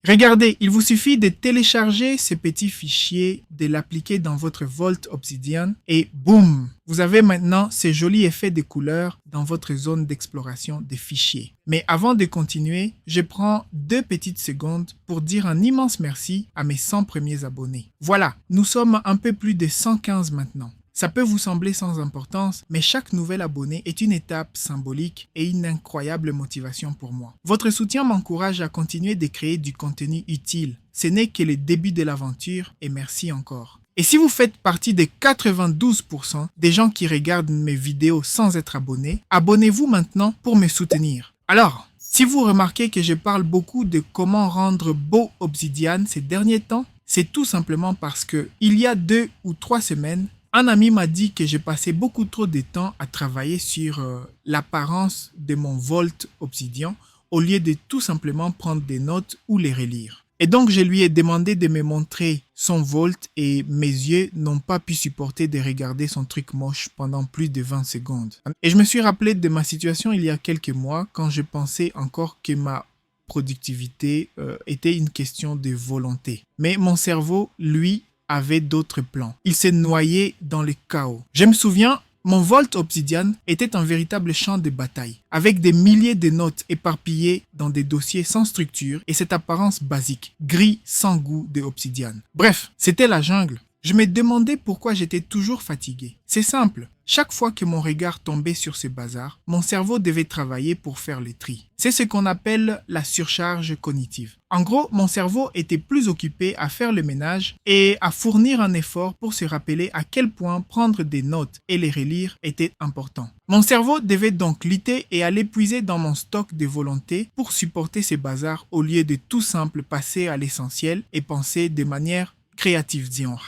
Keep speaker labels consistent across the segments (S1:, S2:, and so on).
S1: Regardez, il vous suffit de télécharger ce petit fichier, de l'appliquer dans votre Volt Obsidian et boum! Vous avez maintenant ces jolis effets de couleurs dans votre zone d'exploration des fichiers. Mais avant de continuer, je prends 2 petites secondes pour dire un immense merci à mes 100 premiers abonnés. Voilà, nous sommes un peu plus de 115 maintenant. Ça peut vous sembler sans importance, mais chaque nouvel abonné est une étape symbolique et une incroyable motivation pour moi. Votre soutien m'encourage à continuer de créer du contenu utile. Ce n'est que le début de l'aventure et merci encore. Et si vous faites partie des 92% des gens qui regardent mes vidéos sans être abonnés, abonnez-vous maintenant pour me soutenir. Alors, si vous remarquez que je parle beaucoup de comment rendre beau Obsidian ces derniers temps, c'est tout simplement parce que il y a 2 ou 3 semaines, un ami m'a dit que j'ai passé beaucoup trop de temps à travailler sur l'apparence de mon Volt Obsidian au lieu de tout simplement prendre des notes ou les relire. Et donc je lui ai demandé de me montrer son Volt et mes yeux n'ont pas pu supporter de regarder son truc moche pendant plus de 20 secondes. Et je me suis rappelé de ma situation il y a quelques mois quand je pensais encore que ma productivité était une question de volonté. Mais mon cerveau, lui, avait d'autres plans. Il s'est noyé dans le chaos. Je me souviens, mon Volt Obsidian était un véritable champ de bataille, avec des milliers de notes éparpillées dans des dossiers sans structure et cette apparence basique, gris sans goût de Obsidian. Bref, c'était la jungle. Je me demandais pourquoi j'étais toujours fatigué. C'est simple. Chaque fois que mon regard tombait sur ces bazars, mon cerveau devait travailler pour faire le tri. C'est ce qu'on appelle la surcharge cognitive. En gros, mon cerveau était plus occupé à faire le ménage et à fournir un effort pour se rappeler à quel point prendre des notes et les relire était important. Mon cerveau devait donc lutter et aller puiser dans mon stock de volonté pour supporter ces bazars au lieu de tout simple passer à l'essentiel et penser de manière créative, disons.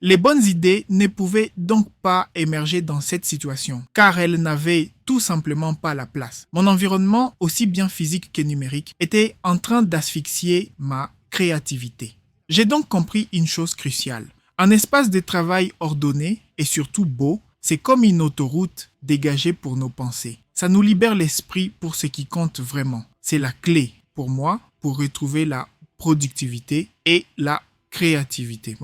S1: Les bonnes idées ne pouvaient donc pas émerger dans cette situation, car elles n'avaient tout simplement pas la place. Mon environnement, aussi bien physique que numérique, était en train d'asphyxier ma créativité. J'ai donc compris une chose cruciale. Un espace de travail ordonné et surtout beau, c'est comme une autoroute dégagée pour nos pensées. Ça nous libère l'esprit pour ce qui compte vraiment. C'est la clé pour moi pour retrouver la productivité et la créativité.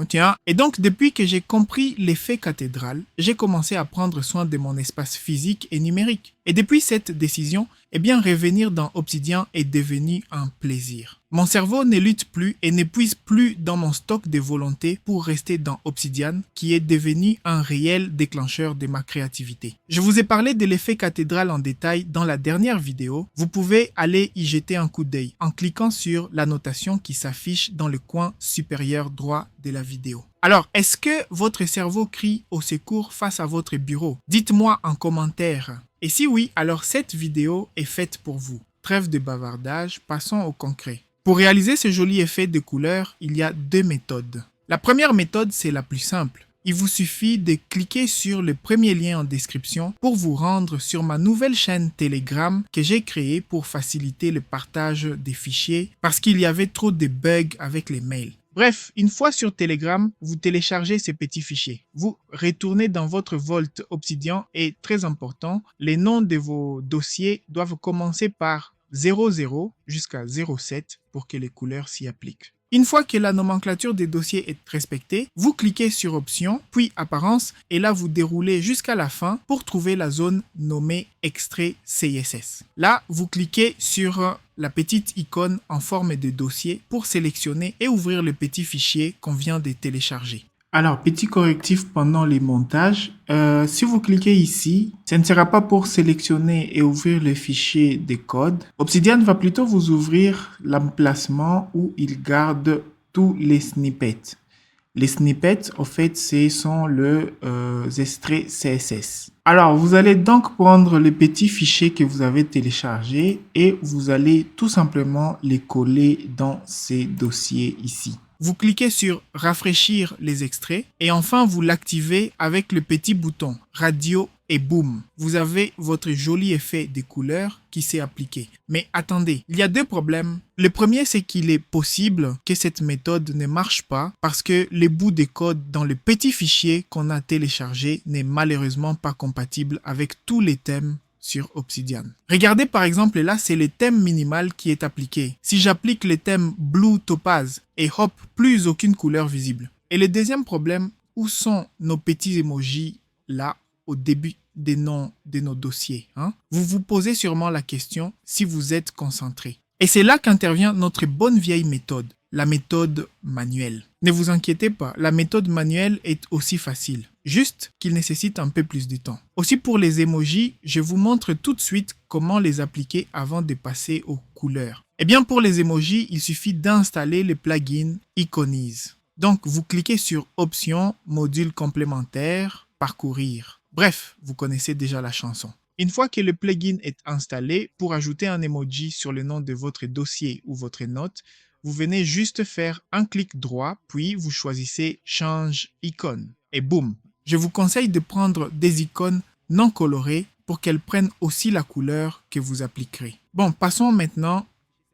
S1: Et donc, depuis que j'ai compris l'effet cathédrale, j'ai commencé à prendre soin de mon espace physique et numérique. Et depuis cette décision, revenir dans Obsidian est devenu un plaisir. Mon cerveau ne lutte plus et n'épuise plus dans mon stock de volonté pour rester dans Obsidian, qui est devenu un réel déclencheur de ma créativité. Je vous ai parlé de l'effet cathédrale en détail dans la dernière vidéo. Vous pouvez aller y jeter un coup d'œil en cliquant sur la notation qui s'affiche dans le coin supérieur droit de la vidéo. Alors, est-ce que votre cerveau crie au secours face à votre bureau? Dites-moi en commentaire. Et si oui, alors cette vidéo est faite pour vous. Trêve de bavardage, passons au concret. Pour réaliser ce joli effet de couleur, il y a 2 méthodes. La première méthode, c'est la plus simple. Il vous suffit de cliquer sur le premier lien en description pour vous rendre sur ma nouvelle chaîne Telegram que j'ai créée pour faciliter le partage des fichiers parce qu'il y avait trop de bugs avec les mails. Bref, une fois sur Telegram, vous téléchargez ces petits fichiers. Vous retournez dans votre Volt Obsidian et, très important, les noms de vos dossiers doivent commencer par 00 jusqu'à 07 pour que les couleurs s'y appliquent. Une fois que la nomenclature des dossiers est respectée, vous cliquez sur Options, puis Apparence, et là vous déroulez jusqu'à la fin pour trouver la zone nommée Extrait CSS. Là, vous cliquez sur la petite icône en forme de dossier pour sélectionner et ouvrir le petit fichier qu'on vient de télécharger. Alors, petit correctif pendant les montages. Si vous cliquez ici, ce ne sera pas pour sélectionner et ouvrir le fichier de code. Obsidian va plutôt vous ouvrir l'emplacement où il garde tous les snippets. Les snippets, au fait, ce sont les extraits CSS. Alors, vous allez donc prendre le petit fichier que vous avez téléchargé et vous allez tout simplement les coller dans ces dossiers ici. Vous cliquez sur rafraîchir les extraits et enfin vous l'activez avec le petit bouton radio et boum, vous avez votre joli effet de couleur qui s'est appliqué. Mais attendez, il y a 2 problèmes. Le premier, c'est qu'il est possible que cette méthode ne marche pas parce que le bout de code dans le petit fichier qu'on a téléchargé n'est malheureusement pas compatible avec tous les thèmes sur Obsidian. Regardez par exemple là, c'est le thème minimal qui est appliqué. Si j'applique le thème Blue Topaz et hop, plus aucune couleur visible. Et le deuxième problème, où sont nos petits emojis là au début des noms de nos dossiers, hein? Vous vous posez sûrement la question si vous êtes concentré. Et c'est là qu'intervient notre bonne vieille méthode, la méthode manuelle. Ne vous inquiétez pas, la méthode manuelle est aussi facile, juste qu'il nécessite un peu plus de temps. Aussi pour les emojis, je vous montre tout de suite comment les appliquer avant de passer aux couleurs. Eh bien pour les emojis, il suffit d'installer le plugin Iconize. Donc vous cliquez sur Options, Module complémentaire, Parcourir. Bref, vous connaissez déjà la chanson. Une fois que le plugin est installé, pour ajouter un emoji sur le nom de votre dossier ou votre note, vous venez juste faire un clic droit, puis vous choisissez Change icône. Et boum! Je vous conseille de prendre des icônes non colorées pour qu'elles prennent aussi la couleur que vous appliquerez. Bon, passons maintenant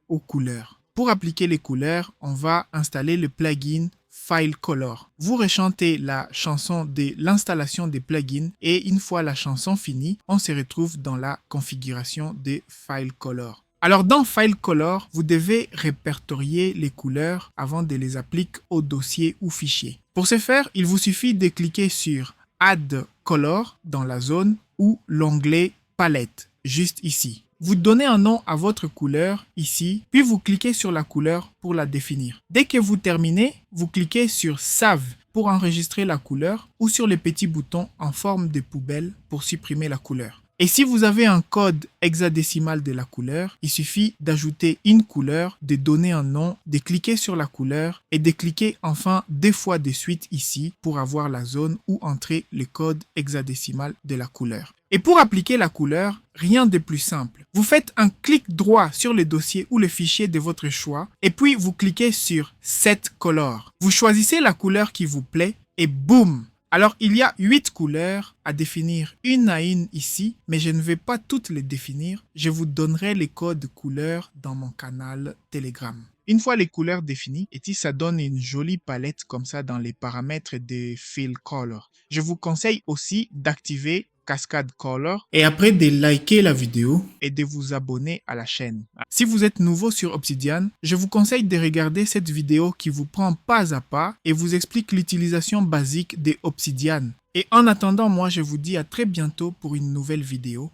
S1: aux couleurs. Pour appliquer les couleurs, on va installer le plugin File Color. Vous rechantez la chanson de l'installation des plugins et une fois la chanson finie, on se retrouve dans la configuration de File Color. Alors dans File Color, vous devez répertorier les couleurs avant de les appliquer au dossier ou fichier. Pour ce faire, il vous suffit de cliquer sur Add Color dans la zone ou l'onglet Palette, juste ici. Vous donnez un nom à votre couleur ici, puis vous cliquez sur la couleur pour la définir. Dès que vous terminez, vous cliquez sur Save pour enregistrer la couleur ou sur le petit bouton en forme de poubelle pour supprimer la couleur. Et si vous avez un code hexadécimal de la couleur, il suffit d'ajouter une couleur, de donner un nom, de cliquer sur la couleur et de cliquer enfin 2 fois de suite ici pour avoir la zone où entrer le code hexadécimal de la couleur. Et pour appliquer la couleur, rien de plus simple. Vous faites un clic droit sur le dossier ou le fichier de votre choix et puis vous cliquez sur Set Color. Vous choisissez la couleur qui vous plaît et boum! Alors, il y a 8 couleurs à définir une à une ici, mais je ne vais pas toutes les définir. Je vous donnerai les codes couleurs dans mon canal Telegram. Une fois les couleurs définies, et si ça donne une jolie palette comme ça dans les paramètres de Fill Color. Je vous conseille aussi d'activer Cascade Color et après de liker la vidéo et de vous abonner à la chaîne. Si vous êtes nouveau sur Obsidian, je vous conseille de regarder cette vidéo qui vous prend pas à pas et vous explique l'utilisation basique de Obsidian. Et en attendant, moi je vous dis à très bientôt pour une nouvelle vidéo.